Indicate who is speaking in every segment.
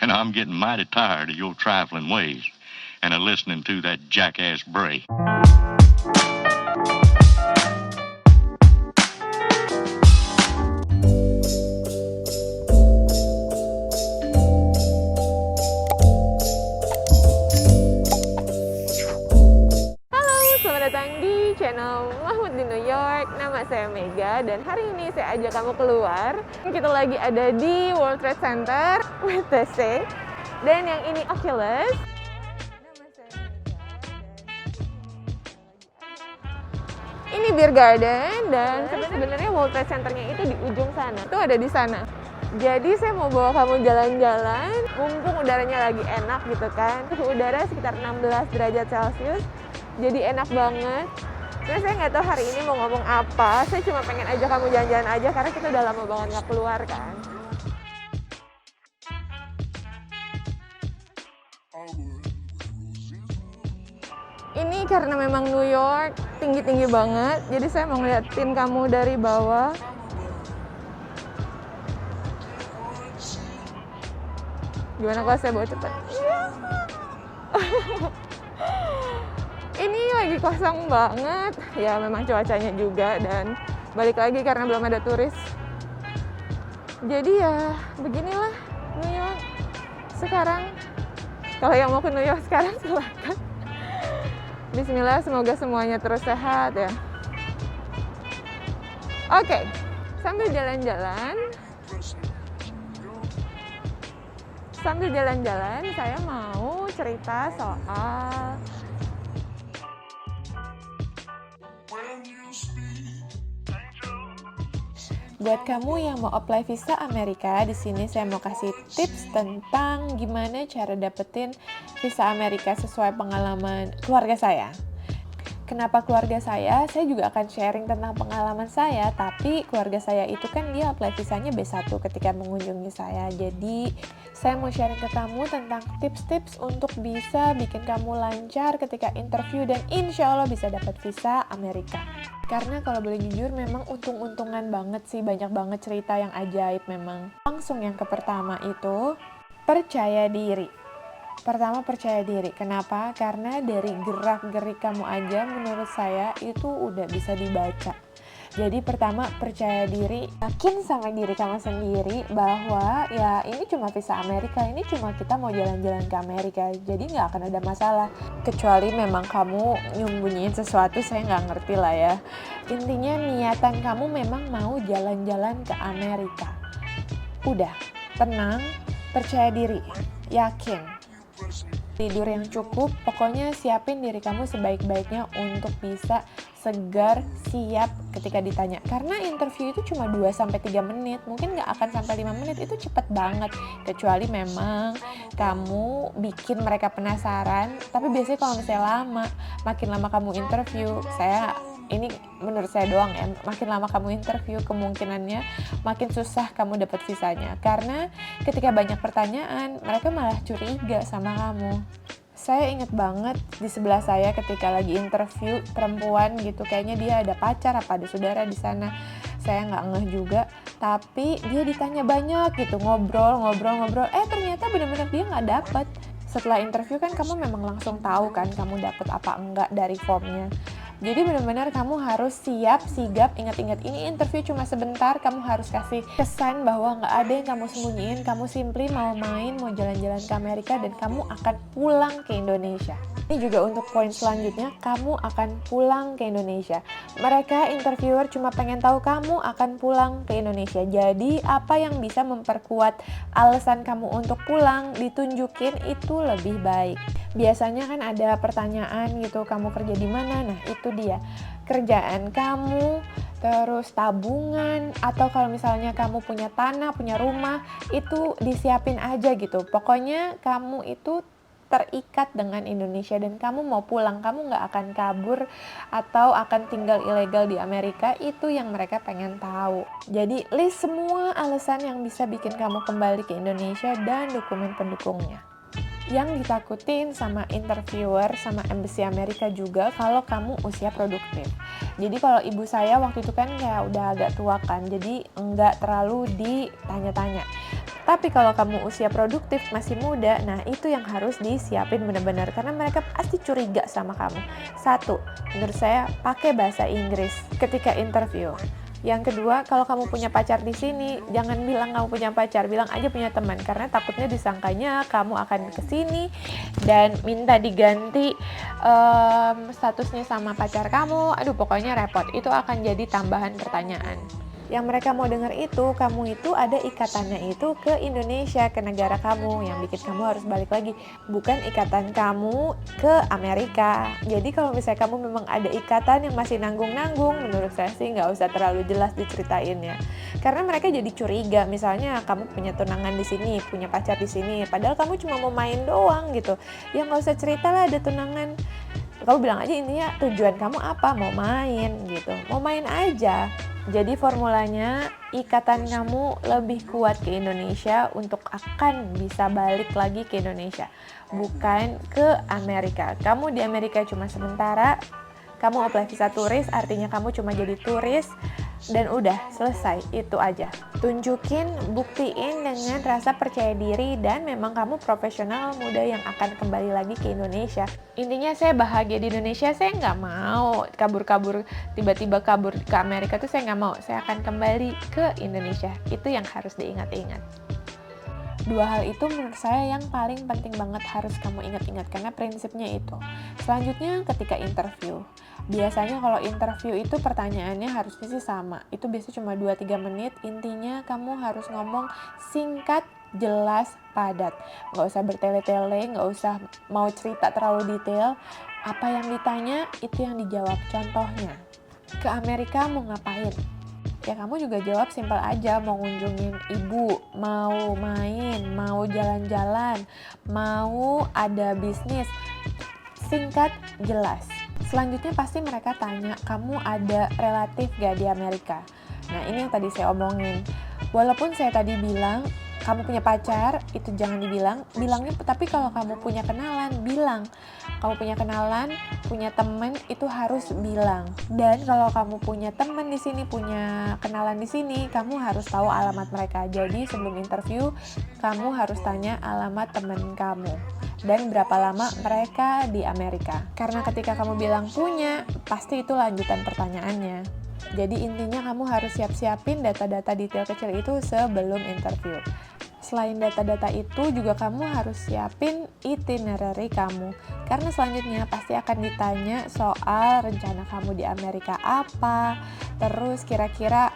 Speaker 1: and I'm getting mighty tired of your trifling ways and of listening to that jackass Bray.
Speaker 2: Selamat datang di channel Mahmud di New York. Nama saya Mega dan hari ini saya ajak kamu keluar. Kita lagi ada di World Trade Center, WTC. Dan yang ini Oculus. Nama saya Mega dan ini Beer Garden dan sebenarnya World Trade Center-nya itu di ujung sana. Itu ada di sana. Jadi saya mau bawa kamu jalan-jalan, mumpung udaranya lagi enak gitu kan. Suhu udara sekitar 16 derajat Celcius. Jadi enak banget. Sebenarnya saya nggak tahu hari ini mau ngomong apa. Saya cuma pengen ajak kamu jalan-jalan aja karena kita udah lama banget nggak keluar kan. Ini karena memang New York tinggi-tinggi banget. Jadi saya mau ngeliatin kamu dari bawah. Gimana kalau saya bawa cepat? Ini lagi kosong banget, ya memang cuacanya juga dan balik lagi karena belum ada turis. Jadi ya beginilah New York sekarang. Kalau yang mau ke New York sekarang silakan. Bismillah, semoga semuanya terus sehat ya. Oke, sambil jalan-jalan saya mau cerita soal buat kamu yang mau apply visa Amerika. Di sini saya mau kasih tips tentang gimana cara dapetin visa Amerika sesuai pengalaman keluarga saya. Kenapa keluarga saya? Saya juga akan sharing tentang pengalaman saya, tapi keluarga saya itu kan dia apply visanya B1 ketika mengunjungi saya. Jadi, saya mau sharing ke kamu tentang tips-tips untuk bisa bikin kamu lancar ketika interview dan insya Allah bisa dapat visa Amerika. Karena kalau boleh jujur memang untung-untungan banget sih, banyak banget cerita yang ajaib memang. Langsung yang pertama itu, percaya diri. Pertama, percaya diri. Kenapa? Karena dari gerak-gerik kamu aja menurut saya itu udah bisa dibaca. Jadi pertama, percaya diri, yakin sama diri kamu sendiri bahwa ya ini cuma visa Amerika, ini cuma kita mau jalan-jalan ke Amerika, jadi nggak akan ada masalah. Kecuali memang kamu nyembunyiin sesuatu, saya nggak ngerti lah ya. Intinya niatan kamu memang mau jalan-jalan ke Amerika. Udah, tenang, percaya diri, yakin. Tidur yang cukup, pokoknya siapin diri kamu sebaik-baiknya untuk bisa segar, siap ketika ditanya. Karena interview itu cuma 2-3 menit, mungkin nggak akan sampai 5 menit, itu cepet banget. Kecuali memang kamu bikin mereka penasaran, tapi biasanya kalau misalnya makin lama kamu interview, ini menurut saya doang ya, makin lama kamu interview kemungkinannya makin susah kamu dapat visanya. Karena ketika banyak pertanyaan, mereka malah curiga sama kamu. Saya inget banget di sebelah saya ketika lagi interview perempuan gitu, kayaknya dia ada pacar apa ada saudara di sana. Saya nggak ngeh juga, tapi dia ditanya banyak gitu, ngobrol. Ternyata benar-benar dia nggak dapet. Setelah interview kan kamu memang langsung tahu kan kamu dapet apa enggak dari formnya. Jadi benar-benar kamu harus siap, sigap, ingat-ingat ini interview cuma sebentar, kamu harus kasih kesan bahwa nggak ada yang kamu sembunyiin, kamu simply mau main, mau jalan-jalan ke Amerika dan kamu akan pulang ke Indonesia. Ini juga untuk poin selanjutnya, kamu akan pulang ke Indonesia. Mereka interviewer cuma pengen tahu kamu akan pulang ke Indonesia. Jadi apa yang bisa memperkuat alasan kamu untuk pulang, ditunjukin itu lebih baik. Biasanya kan ada pertanyaan gitu, kamu kerja di mana? Nah itu dia, kerjaan kamu, terus tabungan, atau kalau misalnya kamu punya tanah, punya rumah, itu disiapin aja gitu. Pokoknya kamu itu terikat dengan Indonesia dan kamu mau pulang, kamu nggak akan kabur atau akan tinggal ilegal di Amerika, itu yang mereka pengen tahu. Jadi list semua alasan yang bisa bikin kamu kembali ke Indonesia dan dokumen pendukungnya. Yang ditakutin sama interviewer, sama embassy Amerika juga kalau kamu usia produktif. Jadi kalau ibu saya waktu itu kan kayak udah agak tua kan, jadi nggak terlalu ditanya-tanya. Tapi kalau kamu usia produktif, masih muda, nah itu yang harus disiapin benar-benar karena mereka pasti curiga sama kamu. Satu, menurut saya pakai bahasa Inggris ketika interview. Yang kedua, kalau kamu punya pacar di sini, jangan bilang kamu punya pacar, bilang aja punya teman karena takutnya disangkanya kamu akan ke sini dan minta diganti statusnya sama pacar kamu. Aduh, pokoknya repot. Itu akan jadi tambahan pertanyaan. Yang mereka mau dengar itu, kamu itu ada ikatannya itu ke Indonesia, ke negara kamu, yang bikin kamu harus balik lagi, bukan ikatan kamu ke Amerika. Jadi kalau misalnya kamu memang ada ikatan yang masih nanggung-nanggung, menurut saya sih nggak usah terlalu jelas diceritain ya. Karena mereka jadi curiga, misalnya kamu punya tunangan di sini, punya pacar di sini, padahal kamu cuma mau main doang gitu. Ya nggak usah cerita lah ada tunangan. Kamu bilang aja intinya tujuan kamu apa, mau main gitu, mau main aja. Jadi formulanya ikatan kamu lebih kuat ke Indonesia untuk akan bisa balik lagi ke Indonesia, bukan ke Amerika. Kamu di Amerika cuma sementara, kamu apply visa turis, artinya kamu cuma jadi turis, dan udah selesai, itu aja. Tunjukin, buktiin dengan rasa percaya diri dan memang kamu profesional muda yang akan kembali lagi ke Indonesia. Intinya saya bahagia di Indonesia, saya nggak mau kabur-kabur, tiba-tiba kabur ke Amerika tuh saya nggak mau. Saya akan kembali ke Indonesia, itu yang harus diingat-ingat. Dua hal itu menurut saya yang paling penting banget harus kamu ingat-ingat karena prinsipnya itu. Selanjutnya ketika interview. Biasanya kalau interview itu pertanyaannya harusnya sih sama. Itu biasanya cuma 2-3 menit. Intinya kamu harus ngomong singkat, jelas, padat. Nggak usah bertele-tele, nggak usah mau cerita terlalu detail. Apa yang ditanya, itu yang dijawab. Contohnya, ke Amerika mau ngapain? Ya kamu juga jawab simpel aja, mau ngunjungin ibu, mau main, mau jalan-jalan, mau ada bisnis. Singkat, jelas. Selanjutnya pasti mereka tanya, kamu ada relatif gak di Amerika? Nah ini yang tadi saya omongin. Walaupun saya tadi bilang, kamu punya pacar, itu jangan dibilang, bilangnya tapi kalau kamu punya kenalan, bilang. Kamu punya kenalan, punya temen, itu harus bilang. Dan kalau kamu punya temen di sini, punya kenalan di sini, kamu harus tahu alamat mereka. Jadi sebelum interview, kamu harus tanya alamat temen kamu. Dan berapa lama mereka di Amerika. Karena ketika kamu bilang punya, pasti itu lanjutan pertanyaannya. Jadi intinya kamu harus siap-siapin data-data detail kecil itu sebelum interview. Selain data-data itu juga kamu harus siapin itinerary kamu. Karena selanjutnya pasti akan ditanya soal rencana kamu di Amerika apa, terus kira-kira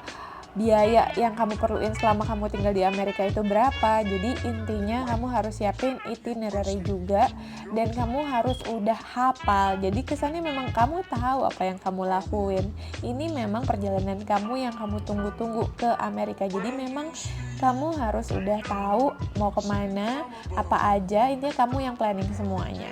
Speaker 2: biaya yang kamu perluin selama kamu tinggal di Amerika itu berapa. Jadi intinya kamu harus siapin itinerary juga dan kamu harus udah hafal. Jadi kesannya memang kamu tahu apa yang kamu lakuin. Ini memang perjalanan kamu yang kamu tunggu-tunggu ke Amerika. Jadi memang kamu harus udah tahu mau kemana, apa aja, intinya kamu yang planning semuanya.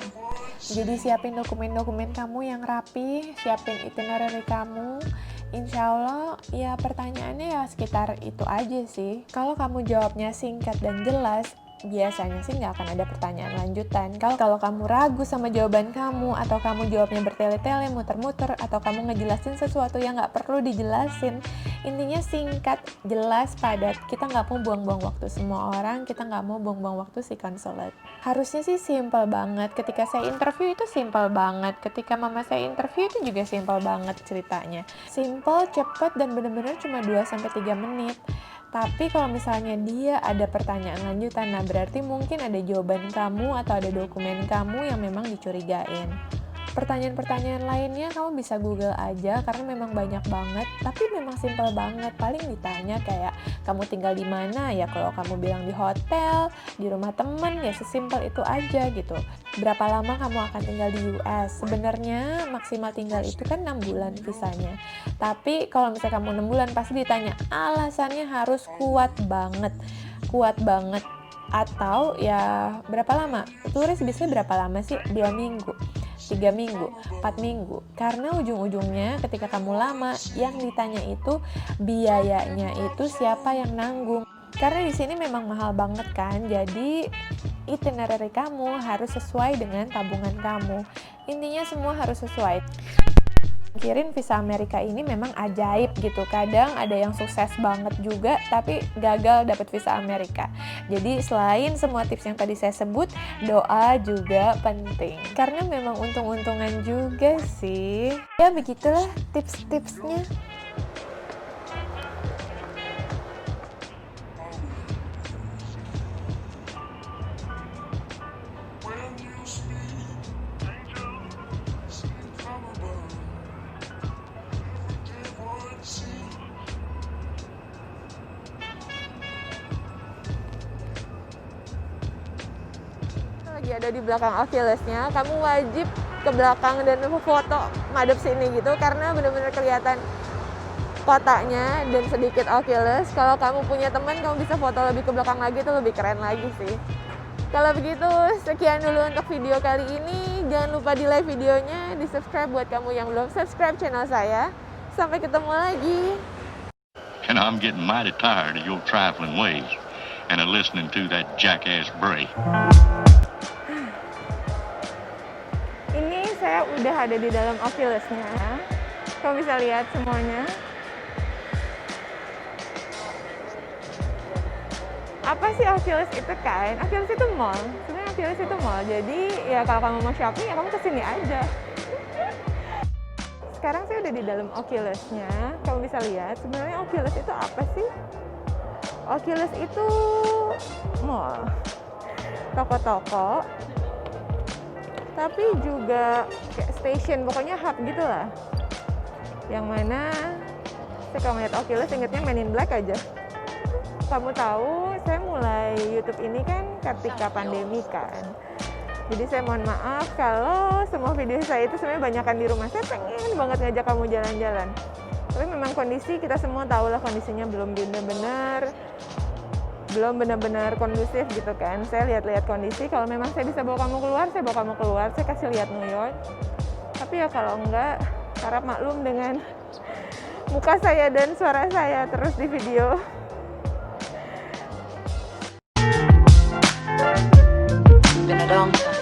Speaker 2: Jadi siapin dokumen-dokumen kamu yang rapi, siapin itinerary kamu. Insya Allah ya pertanyaannya ya sekitar itu aja sih. Kalau kamu jawabnya singkat dan jelas, biasanya sih nggak akan ada pertanyaan lanjutan. Kalau kamu ragu sama jawaban kamu, atau kamu jawabnya bertele-tele, muter-muter, atau kamu ngejelasin sesuatu yang nggak perlu dijelasin, intinya singkat, jelas, padat. Kita nggak mau buang-buang waktu semua orang, kita nggak mau buang-buang waktu si konsulat. Harusnya sih simple banget. Ketika saya interview itu simple banget. Ketika mama saya interview itu juga simple banget ceritanya. Simple, cepet, dan bener-bener cuma 2-3 menit. Tapi kalau misalnya dia ada pertanyaan lanjutan, nah berarti mungkin ada jawaban kamu atau ada dokumen kamu yang memang dicurigain. Pertanyaan-pertanyaan lainnya kamu bisa Google aja karena memang banyak banget, tapi memang simpel banget. Paling ditanya kayak kamu tinggal di mana, ya kalau kamu bilang di hotel, di rumah temen, ya sesimpel itu aja gitu. Berapa lama kamu akan tinggal di US? Sebenarnya maksimal tinggal itu kan 6 bulan visanya. Tapi kalau misalnya kamu 6 bulan pasti ditanya, alasannya harus kuat banget. Atau ya berapa lama? Turis biasanya berapa lama sih? 2 minggu, 3 minggu, 4 minggu. Karena ujung-ujungnya ketika kamu lama, yang ditanya itu biayanya itu siapa yang nanggung. Karena di sini memang mahal banget kan. Jadi itinerary kamu harus sesuai dengan tabungan kamu. Intinya semua harus sesuai. Kirim visa Amerika ini memang ajaib gitu. Kadang ada yang sukses banget juga tapi gagal dapet visa Amerika. Jadi selain semua tips yang tadi saya sebut, doa juga penting. Karena memang untung-untungan juga sih. Ya begitulah tips-tipsnya. Lagi ada di belakang Achillesnya, kamu wajib ke belakang dan foto madep sini gitu karena benar-benar kelihatan kotaknya dan sedikit Achilles. Kalau kamu punya teman, kamu bisa foto lebih ke belakang lagi, itu lebih keren lagi sih. Kalau begitu, sekian dulu untuk video kali ini. Jangan lupa di like videonya, di subscribe buat kamu yang belum subscribe channel saya. Sampai ketemu lagi.
Speaker 1: And I'm getting mighty tired of your trifling ways and of listening to that jackass Bray.
Speaker 2: Ini saya udah ada di dalam Achillesnya. Kamu bisa lihat semuanya. Apa sih Achilles itu kan? Achilles itu mall. Sebenarnya Achilles itu mall. Jadi ya kalau kamu mau shopping ya kamu kesini aja. Sekarang saya udah di dalam Achillesnya. Kamu bisa lihat sebenarnya Achilles itu apa sih? Achilles itu mall, toko-toko, tapi juga kayak station, pokoknya hub gitu lah. Yang mana saya kalau ngeliat Achilles ingetnya Men in Black aja. Kamu tahu saya mulai YouTube ini kan ketika pandemi kan. Jadi saya mohon maaf kalau semua video saya itu sebenarnya banyakan di rumah. Saya pengen banget ngajak kamu jalan-jalan. Tapi memang kondisi kita semua tahu lah kondisinya belum benar-benar kondusif gitu kan. Saya lihat-lihat kondisi, kalau memang saya bisa bawa kamu keluar, saya bawa kamu keluar, saya kasih lihat New York. Tapi ya kalau enggak, harap maklum dengan muka saya dan suara saya terus di video.
Speaker 3: Been a long time.